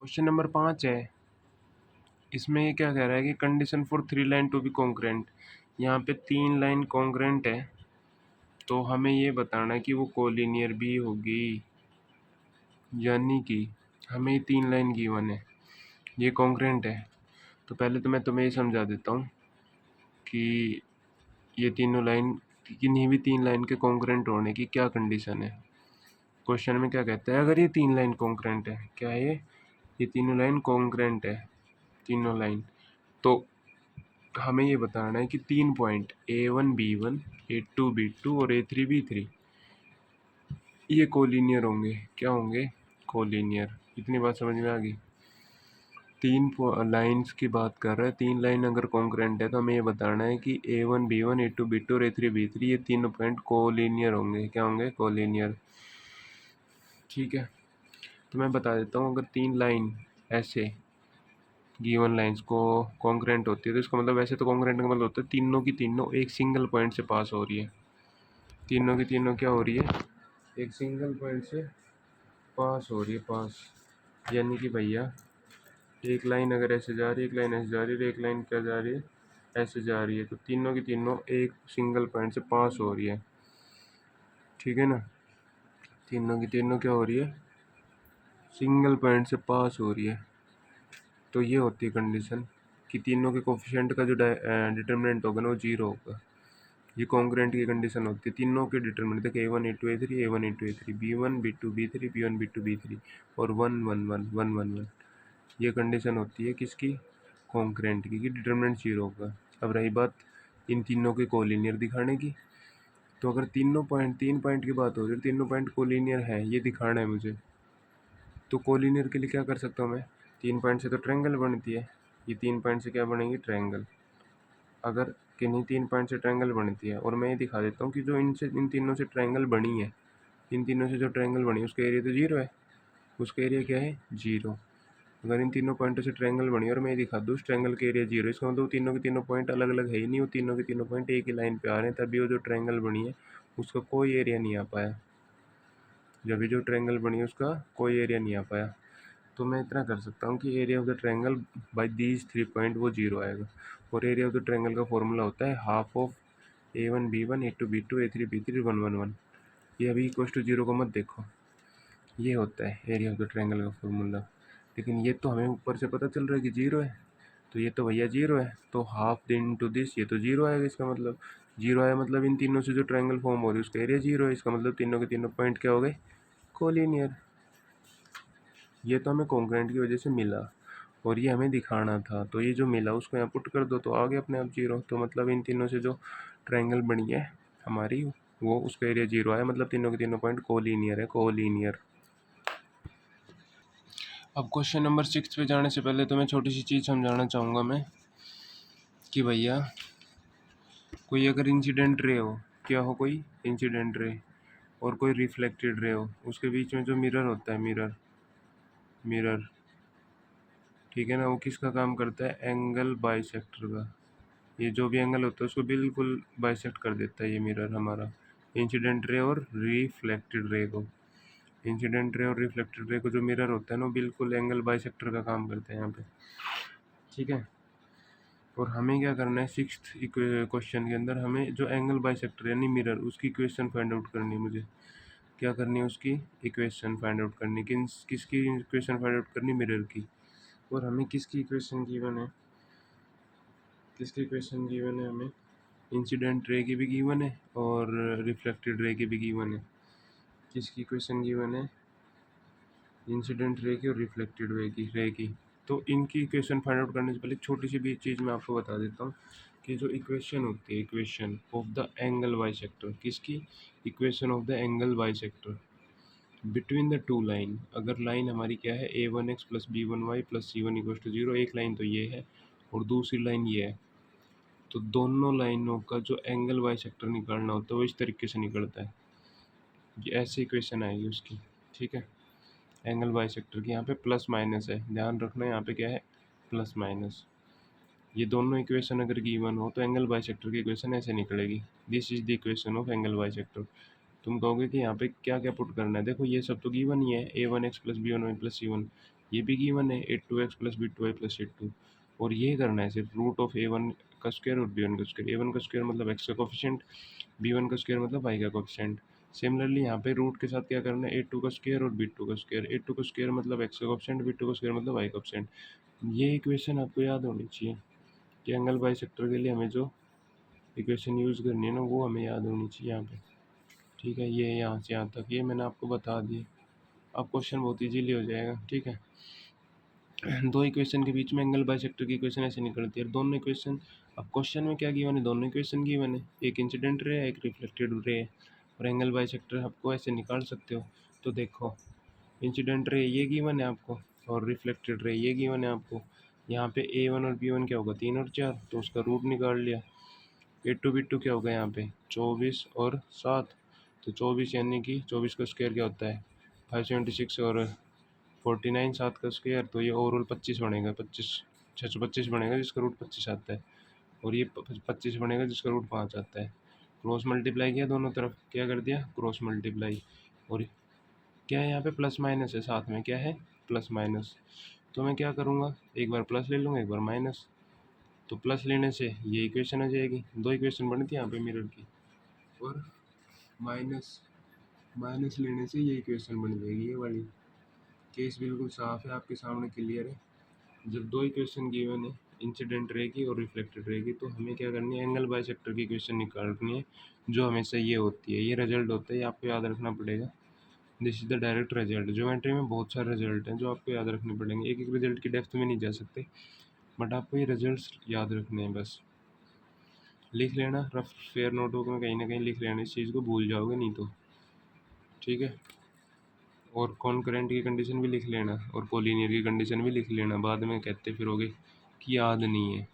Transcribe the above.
Question number 5 है। इसमें ये क्या कह रहा है कि condition for 3 line to be congruent. यहाँ पे 3 लाइन कॉन्ग्रुएंट है, तो हमें ये बताना है कि वो कोलिनियर भी होगी। यानी कि हमें 3 लाइन गिवन है, ये कॉन्ग्रुएंट है। तो पहले तो मैं तुम्हें ये समझा देता हूँ कि ये तीनों लाइन, किन्हीं भी 3 लाइन के कॉन्ग्रुएंट होने की क्या कंडीशन है। क्वेश्चन में क्या कहता है, अगर ये 3 लाइन कॉन्ग्रुएंट है, क्या है ये तीनों लाइन कॉन्ग्रुएंट है, तीनों लाइन, तो हमें ये बताना है कि 3 point A1 B1 A2 B2 और A3 B3 ये कोलिनियर होंगे। क्या होंगे? कोलिनियर। इतनी बात समझ में आ गई। 3 लाइन्स की बात कर रहा है, 3 लाइन अगर कॉन्ग्रुएंट है तो हमें ये बताना है कि A1 B1 A2 B2 और A3 B3 ये तीनों पॉइंट कोलिनियर होंगे। क्या होंगे? कोलिनियर। ठीक है, तो मैं बता देता हूँ, अगर 3 लाइन ऐसे गिवन लाइंस को कॉन्ग्रुएंट होती है तो इसका मतलब, वैसे तो कॉन्ग्रुएंट का मतलब होता है तीनों की तीनों एक सिंगल पॉइंट से पास हो रही है। तीनों की तीनों क्या हो रही है? एक सिंगल पॉइंट से पास हो रही है, पास। यानी कि भैया एक लाइन अगर ऐसे जा रही है, एक लाइन ऐसे जा रही है, एक लाइन क्या जा रही है? ऐसे जा रही है, तो तीनों की तीनों एक सिंगल पॉइंट से पास हो रही है। ठीक है ना? तीनों की तीनों क्या हो रही है? सिंगल पॉइंट से पास हो रही है। तो ये होती है कंडीशन कि तीनों के कोफिशिएंट का जो डिटर्मिनेंट होगा ना वो 0 होगा। ये कॉन्ग्रुएंट की कंडीशन होती है। तीनों के डिटर्मिनेंट देखिए A1 A2 A3 A1 A2 A3 B1 B2 B3 B1 B2 B3 और 1 1 1 1 1 1। ये कंडीशन होती है किसकी? कॉन्ग्रुएंट की, कि डिटर्मिनेंट 0 होगा। अब रही बात इन तीनों के कोलिनियर दिखाने की, तो अगर तीनों पॉइंट, 3 पॉइंट की बात हो रही है, तीनों पॉइंट कोलिनियर है, ये दिखाना है मुझे। तो कोलिनियर के लिए क्या कर सकता हूँ मैं? 3 पॉइंट से तो ट्रायंगल बनती है, ये 3 पॉइंट से क्या बनेगी? ट्रायंगल। अगर किन्हीं 3 पॉइंट से ट्रायंगल बनती है, और मैं ये दिखा देता हूँ कि जो इनसे, इन तीनों से ट्रायंगल बनी है, इन तीनों से जो ट्रायंगल बनी है उसका एरिया तो 0 है। उसका एरिया क्या है? 0। अगर इन तीनों पॉइंटों से ट्रायंगल बनी और मैं ये दिखा दूँ उस ट्रायंगल के एरिया 0, इसका मतलब तीनों के तीनों पॉइंट अलग अलग है ही नहीं, वो तीनों के तीनों पॉइंट एक ही लाइन पे आ रहे हैं, तभी वो जो ट्रायंगल बनी है उसका कोई एरिया नहीं आ पाया। जब भी जो ट्रायंगल बनी है उसका कोई एरिया नहीं आ पाया। तो मैं इतना कर सकता हूँ कि area of the triangle by these 3 point वो 0 आएगा। और एरिया ऑफ द ट्रायंगल का फॉर्मूला होता है half of A1 B1 A2 B2 A3 B3 1 1 1। ये अभी इक्वल टू 0 को मत देखो, ये होता है एरिया ऑफ द ट्रायंगल का फॉर्मूला। लेकिन ये तो हमें ऊपर से पता चल रहा है कि 0 है, तो ये तो भैया 0 है, तो हाफ इनटू दिस, ये तो 0 आएगा। इसका मतलब 0 आया, मतलब इन तीनों से जो ट्रायंगल फॉर्म हो रही है उसका एरिया 0 है। इसका मतलब तीनों के तीनों पॉइंट क्या हो गए? कोलिनियर। ये तो हमें कॉन्ग्रुएंट की वजह से मिला, और ये हमें दिखाना था, तो ये जो मिला उसको यहाँ पुट कर दो तो आ गया अपने आप 0। तो मतलब इन तीनों से जो ट्रायंगल बनी है हमारी, वो उसका एरिया 0 आया, मतलब तीनों के तीनों पॉइंट कोलिनियर है, कोलिनियर। अब क्वेश्चन नंबर 6 पे जाने से पहले तो मैं छोटी सी चीज़ समझाना चाहूँगा मैं, कि भैया कोई अगर इंसिडेंट रे हो, क्या हो? कोई इंसिडेंट रे और कोई रिफ्लेक्टेड रे हो, उसके बीच में जो मिरर होता है, मिरर, मिरर, ठीक है ना, वो किसका काम करता है? एंगल बाइसेक्टर का। ये जो भी एंगल होता है उसको बिल्कुल बाइसेक्ट कर देता है ये मिरर हमारा, इंसिडेंट रे और रिफ्लेक्टेड रे को। इंसिडेंट रे और रिफ्लेक्टेड रे को जो मिरर होता है ना, वो बिल्कुल एंगल बाइसेक्टर का काम करते हैं यहाँ पे। ठीक है, और हमें क्या करना है, 6th क्वेश्चन के अंदर हमें जो एंगल बाइसेक्टर यानी मिरर, उसकी इक्वेशन फाइंड आउट करनी है मुझे। क्या करनी है? उसकी इक्वेशन फाइंड आउट करनी। किसकी इक्वेशन फाइंड आउट करनी? मिरर की। और हमें किसकी इक्वेशन गिवन है? किसकी इक्वेशन गिवन है हमें? इंसिडेंट रे की भी गिवन है और रिफ्लेक्टेड रे की भी गिवन है। किसकी इक्वेशन गिवन है? इंसिडेंट रे की और रिफ्लेक्टेड रे की। तो इनकी इक्वेशन फाइंड आउट करने से पहले एक छोटी सी भी चीज़ मैं आपको बता देता हूँ कि जो इक्वेशन होती है, equation of the angle bisector, किसकी? Equation of the angle bisector between the two line. अगर लाइन हमारी क्या है? A1x plus B1y plus C1 equal to 0, एक लाइन तो ये है और दूसरी लाइन ये है, तो दोनों लाइनों का जो एंगल बाइसेक्टर निकालना होता है वो इस तरीके से निकलता है। ये ऐसी इक्वेशन आएगी उसकी। ठीक है, एंगल बाइसेक्टर की यहाँ पे प्लस माइनस है, ध्यान रखना यहाँ पे क्या है? Plus minus. ये दोनों इक्वेशन अगर गिवन हो तो एंगल बाइसेक्टर की इक्वेशन ऐसे निकलेगी, this is the equation of angle bisector. तुम कहोगे कि यहाँ पे क्या क्या पुट करना है? देखो ये सब तो गिवन ही है, A1x plus B1y plus C1, ये भी गिवन है 8 2x plus b2y plus c2, और ये करना है सिर्फ रूट ऑफ a1 का स्क्वायर और b1 का स्क्वायर। a1 का स्क्वायर मतलब x का कोफिशिएंट, b1 का स्क्वायर मतलब y का कोफिशिएंट। सिमिलरली यहाँ पे रूट के साथ क्या करना है, a2 का स्क्वायर और b2 का स्क्वायर। a2 का स्क्वायर मतलब x का कोफिशिएंट, b2 का स्क्वायर मतलब y का कोफिशिएंट। ये इक्वेशन आपको याद होनी चाहिए कि एंगल बाइसेक्टर के लिए हमें जो इक्वेशन यूज़ करनी है ना, वो हमें याद होनी चाहिए यहाँ पे। ठीक है, ये यहाँ से यहाँ तक ये मैंने आपको बता दी। अब क्वेश्चन बहुत इजीली हो जाएगा। ठीक है, दो इक्वेशन के बीच में एंगल बाइसेक्टर की इक्वेशन ऐसे निकलती है। दोनों इक्वेशन, अब क्वेश्चन में क्या गिवन है, दोनों इक्वेशन गिवन है, एक इंसिडेंट रे है एक रिफ्लेक्टेड रे है, और एंगल बाइसेक्टर आपको ऐसे निकाल सकते हो। तो देखो, इंसिडेंट रे ये गिवन है आपको, और रिफ्लेक्टेड रे ये गिवन है आपको। यहाँ पे a1 और b1 क्या होगा, 3 और 4, तो उसका रूट निकाल लिया। a2 b2 क्या होगा यहाँ पे, 24 और 7, तो 24 यानी कि 24 का स्क्वायर क्या होता है 576, और 49 7 का स्क्वायर, तो ये ओवरऑल 25 बनेगा, 625 बनेगा जिसका रूट 25 आता है, और ये 25 बनेगा जिसका रूट 5 आता है। क्रॉस मल्टीप्लाई किया दोनों तरफ, क्या कर दिया, क्रॉस मल्टीप्लाई। और क्या है यहाँ पे प्लस माइनस है, साथ में क्या है, प्लस माइनस। तो मैं क्या करूँगा, एक बार प्लस ले लूँगा एक बार माइनस, तो प्लस लेने से ये इक्वेशन आ जाएगी। दो इक्वेशन बनी थी यहाँ पे मिरर की, और माइनस माइनस लेने से ये इक्वेशन बन जाएगी, ये वाली। केस बिल्कुल साफ है, आपके सामने क्लियर है। जब दो इक्वेशन गिवन है, इंसिडेंट रहेगी और रिफ्लेक्टेड रहेगी, तो हमें क्या करनी है, एंगल बाइसेक्टर की इक्वेशन निकालनी है, जो हमेशा ये होती है, ये रिजल्ट होता है, ये आपको याद रखना पड़ेगा। This is the direct result. Geometry में बहुत सारे रिजल्ट हैं जो आपको याद रखने पड़ेंगे, एक एक रिजल्ट की डेप्थ में नहीं जा सकते, बट आपको ये रिजल्ट्स याद रखने हैं बस। लिख लेना, रफ फेयर नोटबुक में कहीं ना कहीं लिख लेना, इस चीज़ को भूल जाओगे नहीं तो। ठीक है, और कॉन्करेंट की कंडीशन भी लिख लेना, और कोलिनियर की कंडीशन भी लिख लेना, बाद में कहते फिरोगे कि याद नहीं है।